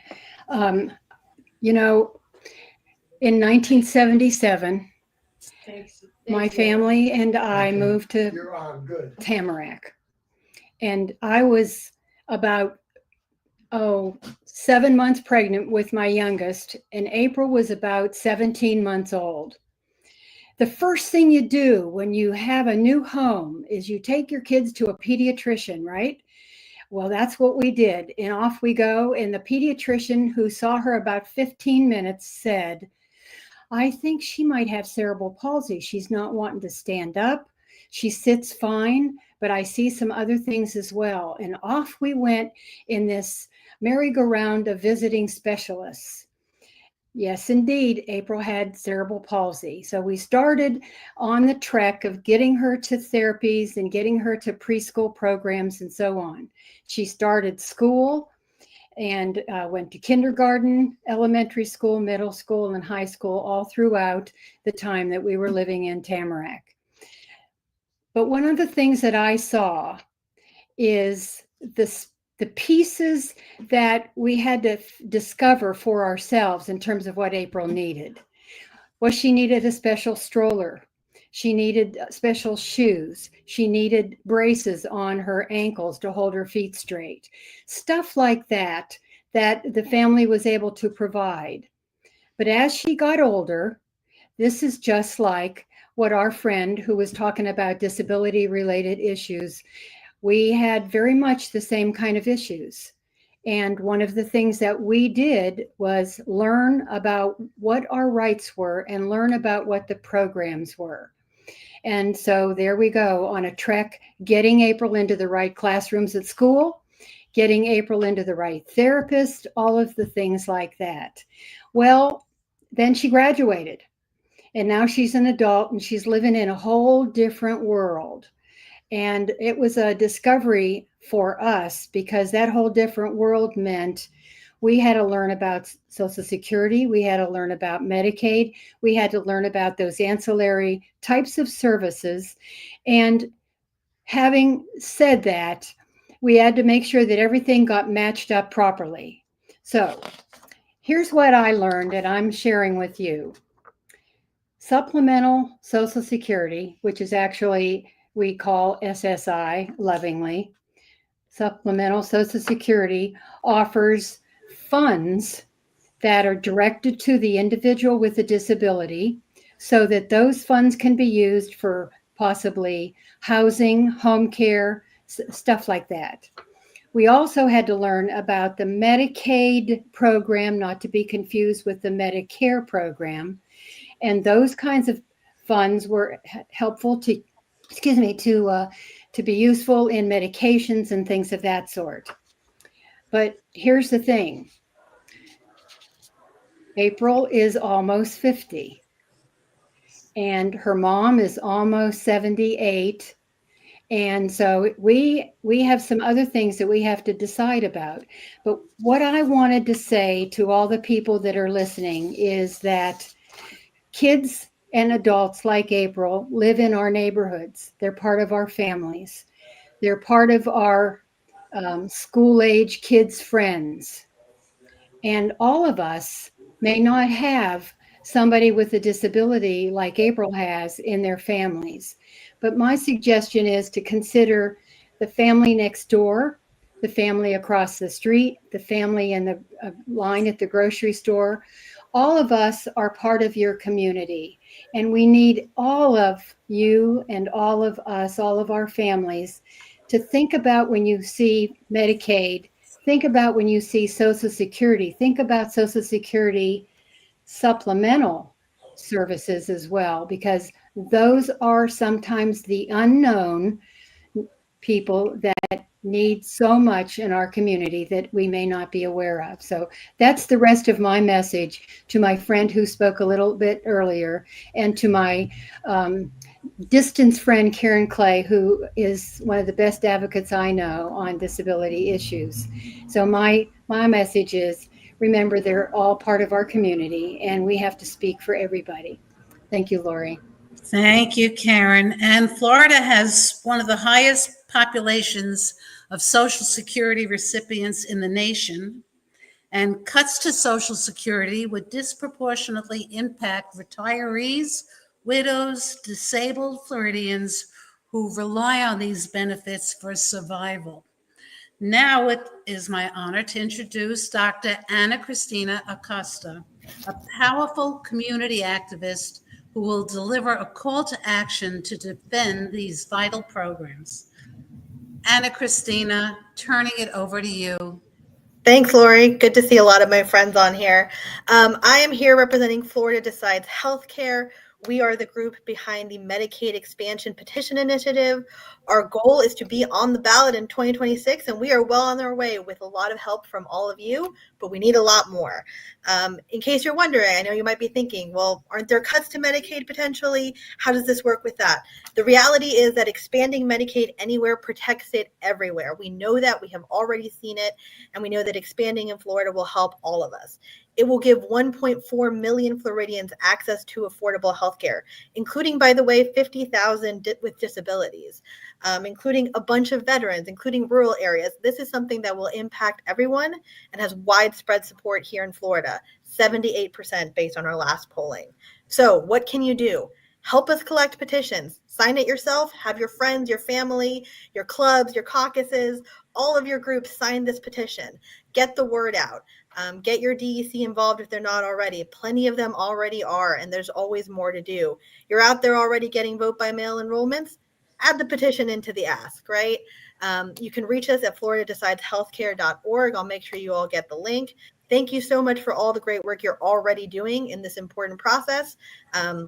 You know, in 1977, my family and I moved to Tamarack, and I was about 7 months pregnant with my youngest, and April was about 17 months old. The first thing you do when you have a new home is you take your kids to a pediatrician, right? Well, that's what we did, and off we go. And the pediatrician, who saw her about 15 minutes, said, I think she might have cerebral palsy. She's not wanting to stand up. She sits fine, but I see some other things as well. And off we went in this merry-go-round of visiting specialists. Yes, indeed, April had cerebral palsy. So we started on the trek of getting her to therapies and getting her to preschool programs and so on. She started school and went to kindergarten, elementary school, middle school, and high school all throughout the time that we were living in Tamarack. But one of the things that I saw is the pieces that we had to discover for ourselves in terms of what April needed. Well, she needed a special stroller. She needed special shoes. She needed braces on her ankles to hold her feet straight. Stuff like that the family was able to provide. But as she got older, this is just like what our friend who was talking about disability-related issues, we had very much the same kind of issues. And one of the things that we did was learn about what our rights were and learn about what the programs were. And so there we go on a trek, getting April into the right classrooms at school, getting April into the right therapist, all of the things like that. Well, then she graduated, and now she's an adult and she's living in a whole different world. And it was a discovery for us, because that whole different world meant we had to learn about Social Security. We had to learn about Medicaid. We had to learn about those ancillary types of services. And having said that, we had to make sure that everything got matched up properly. So here's what I learned, and I'm sharing with you. Supplemental Social Security, which is actually we call SSI lovingly, Supplemental Social Security offers funds that are directed to the individual with a disability so that those funds can be used for possibly housing, home care, stuff like that. We also had to learn about the Medicaid program, not to be confused with the Medicare program. And those kinds of funds were helpful to be useful in medications and things of that sort. But here's the thing. April is almost 50, and her mom is almost 78. And so we have some other things that we have to decide about. But what I wanted to say to all the people that are listening is that kids and adults like April live in our neighborhoods. They're part of our families. They're part of our school-age kids' friends. And all of us may not have somebody with a disability like April has in their families. But my suggestion is to consider the family next door, the family across the street, the family in the line at the grocery store. All of us are part of your community, and we need all of you and all of us, all of our families, to think about when you see Medicaid, think about when you see Social Security, think about Social Security supplemental services as well, because those are sometimes the unknown people that need so much in our community that we may not be aware of. So that's the rest of my message to my friend who spoke a little bit earlier, and to my distance friend, Karen Clay, who is one of the best advocates I know on disability issues. So my message is, remember, they're all part of our community, and we have to speak for everybody. Thank you, Lori. Thank you, Karen. And Florida has one of the highest populations of Social Security recipients in the nation, and cuts to Social Security would disproportionately impact retirees, widows, disabled Floridians who rely on these benefits for survival. Now it is my honor to introduce Dr. Ana Cristina Acosta, a powerful community activist who will deliver a call to action to defend these vital programs. Ana Cristina, turning it over to you. Thanks, Lori. Good to see a lot of my friends on here. I am here representing Florida Decides Healthcare. We are the group behind the Medicaid expansion petition initiative. Our goal is to be on the ballot in 2026, and we are well on our way with a lot of help from all of you, but we need a lot more. In case you're wondering, I know you might be thinking, well, aren't there cuts to Medicaid potentially? How does this work with that? The reality is that expanding Medicaid anywhere protects it everywhere. We know that, we have already seen it, and we know that expanding in Florida will help all of us. It will give 1.4 million Floridians access to affordable health care, including, by the way, 50,000 with disabilities, including a bunch of veterans, including rural areas. This is something that will impact everyone and has widespread support here in Florida, 78% based on our last polling. So what can you do? Help us collect petitions. Sign it yourself. Have your friends, your family, your clubs, your caucuses, all of your groups sign this petition. Get the word out. Get your DEC involved if they're not already. Plenty of them already are, and there's always more to do. You're out there already getting vote by mail enrollments? Add the petition into the ask, right? You can reach us at floridadecideshealthcare.org. I'll make sure you all get the link. Thank you so much for all the great work you're already doing in this important process.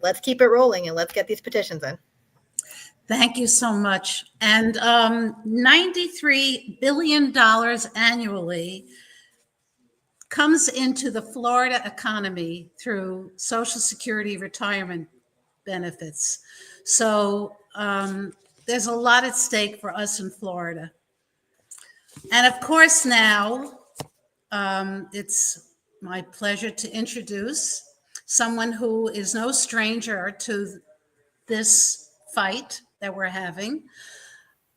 Let's keep it rolling and let's get these petitions in. Thank you so much. And $93 billion annually comes into the Florida economy through Social Security retirement benefits. So there's a lot at stake for us in Florida. And of course, now it's my pleasure to introduce someone who is no stranger to this fight that we're having.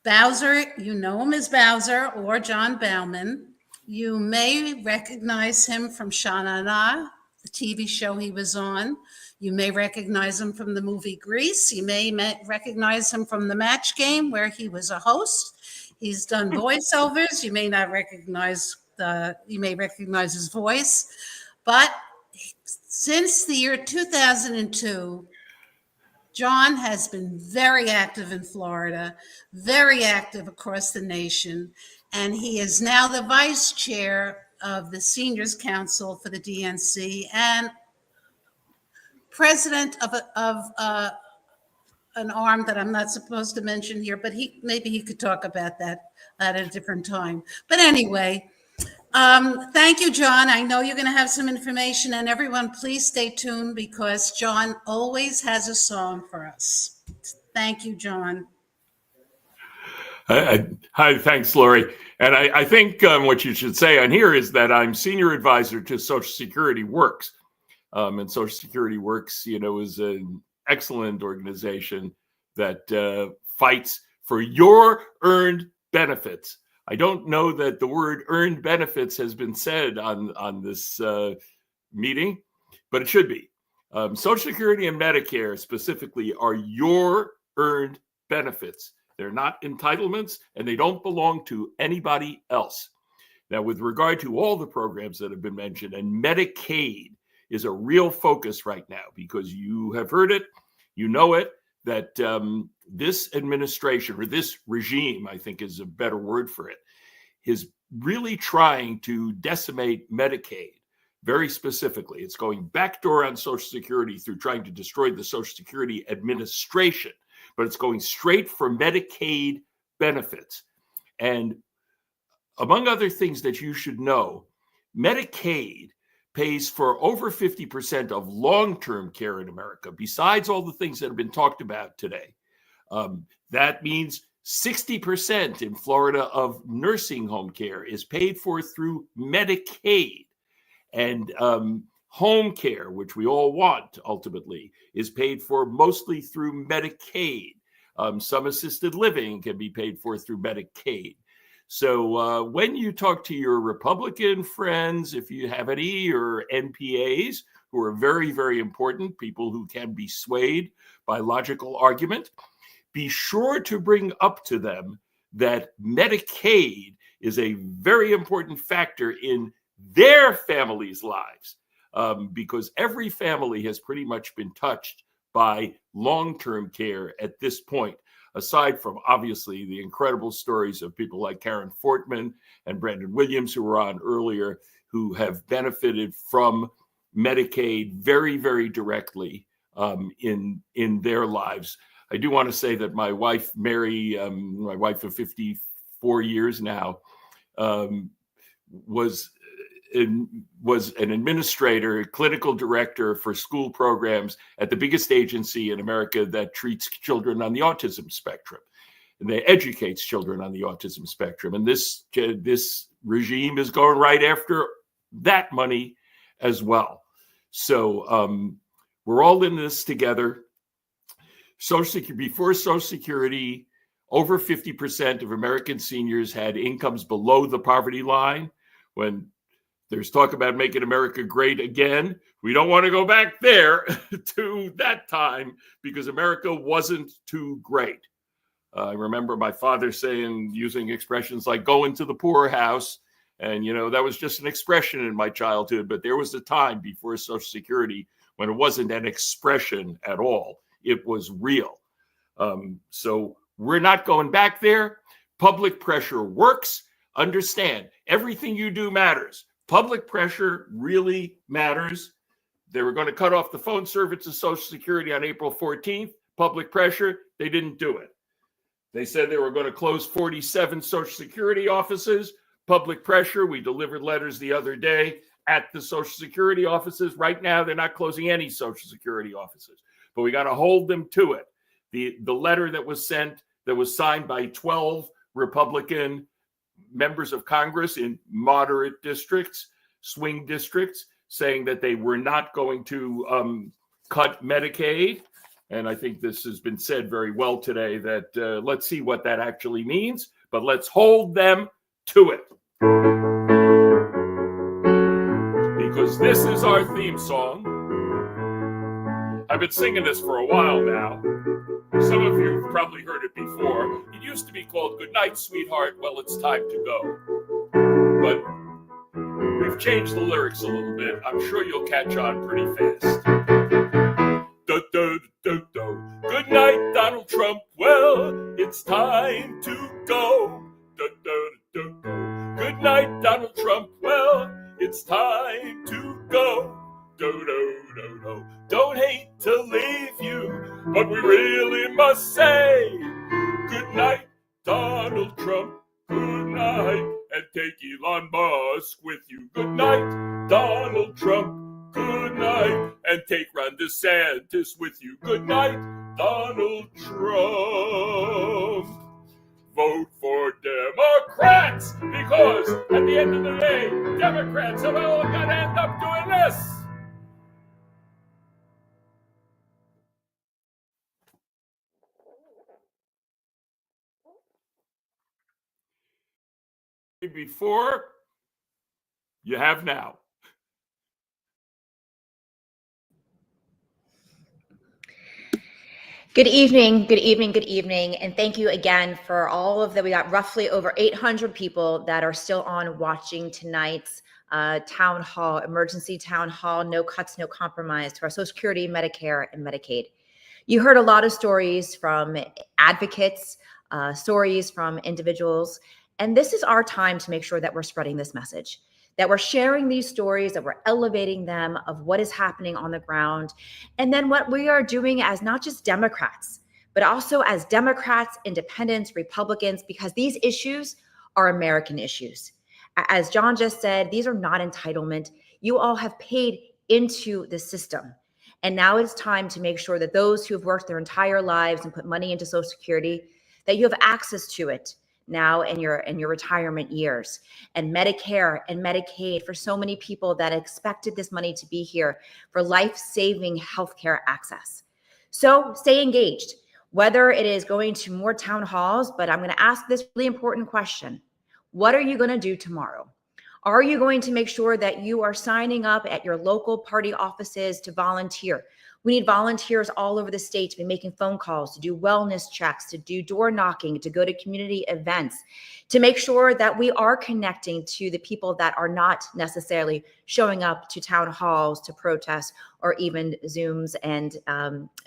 Bowzer, you know him as Bowzer or John Bauman. You may recognize him from Sha Na Na, the TV show he was on. You may recognize him from the movie Grease. You may recognize him from the Match Game, where he was a host. He's done voiceovers. You may not recognize you may recognize his voice, but since the year 2002, John has been very active in Florida, very active across the nation, and he is now the vice chair of the Seniors Council for the DNC and president of an arm that I'm not supposed to mention here, but maybe he could talk about that at a different time. But anyway, thank you, John. I know you're going to have some information, and everyone, please stay tuned because John always has a song for us. Thank you, John. Hi, thanks, Lori. And I think what you should say on here is that I'm senior advisor to Social Security Works. And Social Security Works, is an excellent organization that fights for your earned benefits. I don't know that the word earned benefits has been said on this meeting, but it should be. Social Security and Medicare specifically are your earned benefits. They're not entitlements, and they don't belong to anybody else. Now, with regard to all the programs that have been mentioned, and Medicaid is a real focus right now because you have heard it, you know it, that this administration, or this regime, I think is a better word for it, is really trying to decimate Medicaid very specifically. It's going backdoor on Social Security through trying to destroy the Social Security Administration, but it's going straight for Medicaid benefits. And among other things that you should know, Medicaid pays for over 50% of long-term care in America, besides all the things that have been talked about today. That means 60% in Florida of nursing home care is paid for through Medicaid. And home care, which we all want ultimately, is paid for mostly through Medicaid. Some assisted living can be paid for through Medicaid. So when you talk to your Republican friends, if you have any, or NPAs, who are very, very important, people who can be swayed by logical argument, be sure to bring up to them that Medicaid is a very important factor in their families' lives, because every family has pretty much been touched by long-term care at this point, aside from obviously the incredible stories of people like Karen Fortman and Brandon Williams, who were on earlier, who have benefited from Medicaid very, very directly in their lives. I do want to say that my wife, Mary, my wife of 54 years now, was an administrator, clinical director for school programs at the biggest agency in America that treats children on the autism spectrum. And they educates children on the autism spectrum. And this regime is going right after that money as well. So we're all in this together. Before Social Security, over 50% of American seniors had incomes below the poverty line. When there's talk about making America great again, we don't want to go back there to that time because America wasn't too great. I remember my father using expressions like going to the poorhouse. And, that was just an expression in my childhood. But there was a time before Social Security when it wasn't an expression at all. It was real. So we're not going back there. Public pressure works. Understand, everything you do matters. Public pressure really matters. They were going to cut off the phone service to Social Security on April 14th. Public pressure, they didn't do it. They said they were going to close 47 Social Security offices. Public pressure, we delivered letters the other day at the Social Security offices. Right now, they're not closing any Social Security offices, but we got to hold them to it. The letter that was sent, that was signed by 12 Republican members of Congress in moderate districts, swing districts, saying that they were not going to cut Medicaid. And I think this has been said very well today that let's see what that actually means, but let's hold them to it. Because this is our theme song. I've been singing this for a while now. Some of you have probably heard it before. It used to be called Good Night, Sweetheart, Well, It's Time to Go. But we've changed the lyrics a little bit. I'm sure you'll catch on pretty fast. Good night, Donald Trump. Well, it's time to go. Good night, Donald Trump. Well, it's time to go. Don't hate to leave you, but we really must say good night, Donald Trump. Good night, and take Elon Musk with you. Good night, Donald Trump. Good night, and take Ron DeSantis with you. Good night, Donald Trump. Vote for Democrats, because at the end of the day, Democrats have all got to end up doing this. Before, you have now. Good evening, good evening, good evening. And thank you again for all of that. We got roughly over 800 people that are still on watching tonight's town hall, emergency town hall, no cuts, no compromise to our Social Security, Medicare, and Medicaid. You heard a lot of stories from advocates, stories from individuals. And this is our time to make sure that we're spreading this message, that we're sharing these stories, that we're elevating them of what is happening on the ground. And then what we are doing as not just Democrats, but also as Democrats, independents, Republicans, because these issues are American issues. As John just said, these are not entitlement. You all have paid into the system. And now it's time to make sure that those who have worked their entire lives and put money into Social Security, that you have access to it now in your retirement years, and Medicare and Medicaid for so many people that expected this money to be here for life-saving healthcare access. So stay engaged, whether it is going to more town halls, but I'm going to ask this really important question. What are you going to do tomorrow? Are you going to make sure that you are signing up at your local party offices to volunteer? We need volunteers all over the state to be making phone calls, to do wellness checks, to do door knocking, to go to community events, to make sure that we are connecting to the people that are not necessarily showing up to town halls to protest or even Zooms and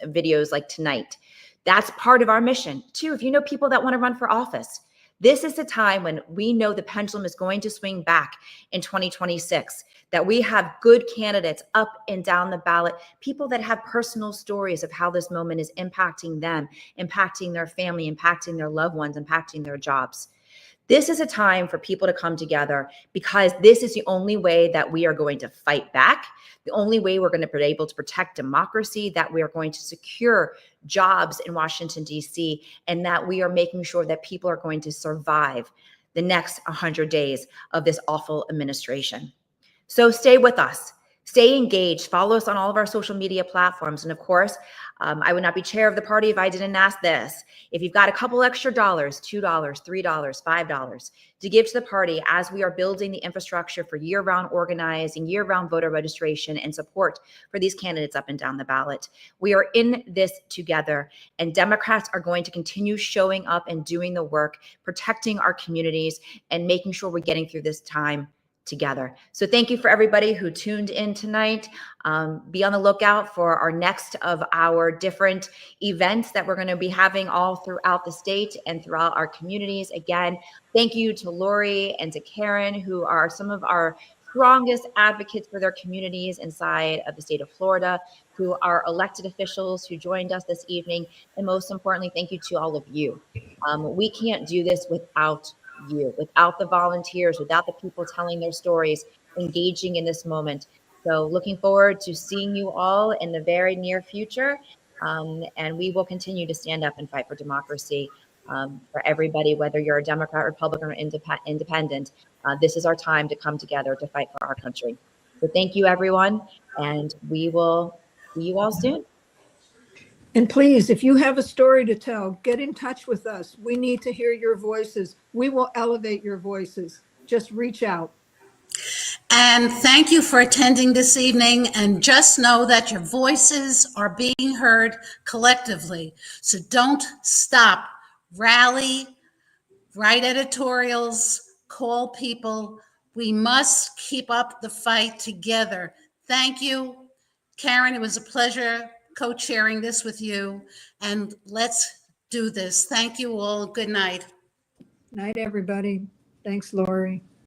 videos like tonight. That's part of our mission too. If you know people that want to run for office, this is the time when we know the pendulum is going to swing back in 2026, that we have good candidates up and down the ballot, people that have personal stories of how this moment is impacting them, impacting their family, impacting their loved ones, impacting their jobs. This is a time for people to come together, because this is the only way that we are going to fight back, the only way we're going to be able to protect democracy, that we are going to secure jobs in Washington, D.C., and that we are making sure that people are going to survive the next 100 days of this awful administration. So stay with us. Stay engaged. Follow us on all of our social media platforms. And of course, I would not be chair of the party if I didn't ask this. If you've got a couple extra dollars, $2, $3, $5 to give to the party as we are building the infrastructure for year-round organizing, year-round voter registration, and support for these candidates up and down the ballot. We are in this together, and Democrats are going to continue showing up and doing the work, protecting our communities and making sure we're getting through this time together. So thank you for everybody who tuned in tonight. Be on the lookout for our next of our different events that we're going to be having all throughout the state and throughout our communities. Again, thank you to Lori and to Karen, who are some of our strongest advocates for their communities inside of the state of Florida, who are elected officials who joined us this evening. And most importantly, thank you to all of you. We can't do this without you, without the volunteers, without the people telling their stories, engaging in this moment. So looking forward to seeing you all in the very near future. And we will continue to stand up and fight for democracy for everybody, whether you're a Democrat, Republican, or independent. This is our time to come together to fight for our country. So thank you, everyone, and we will see you all soon. And please, if you have a story to tell, get in touch with us. We need to hear your voices. We will elevate your voices. Just reach out. And thank you for attending this evening. And just know that your voices are being heard collectively. So don't stop. Rally, write editorials, call people. We must keep up the fight together. Thank you. Karen, it was a pleasure co-chairing this with you. And let's do this. Thank you all. Good night. Night, everybody. Thanks, Lori.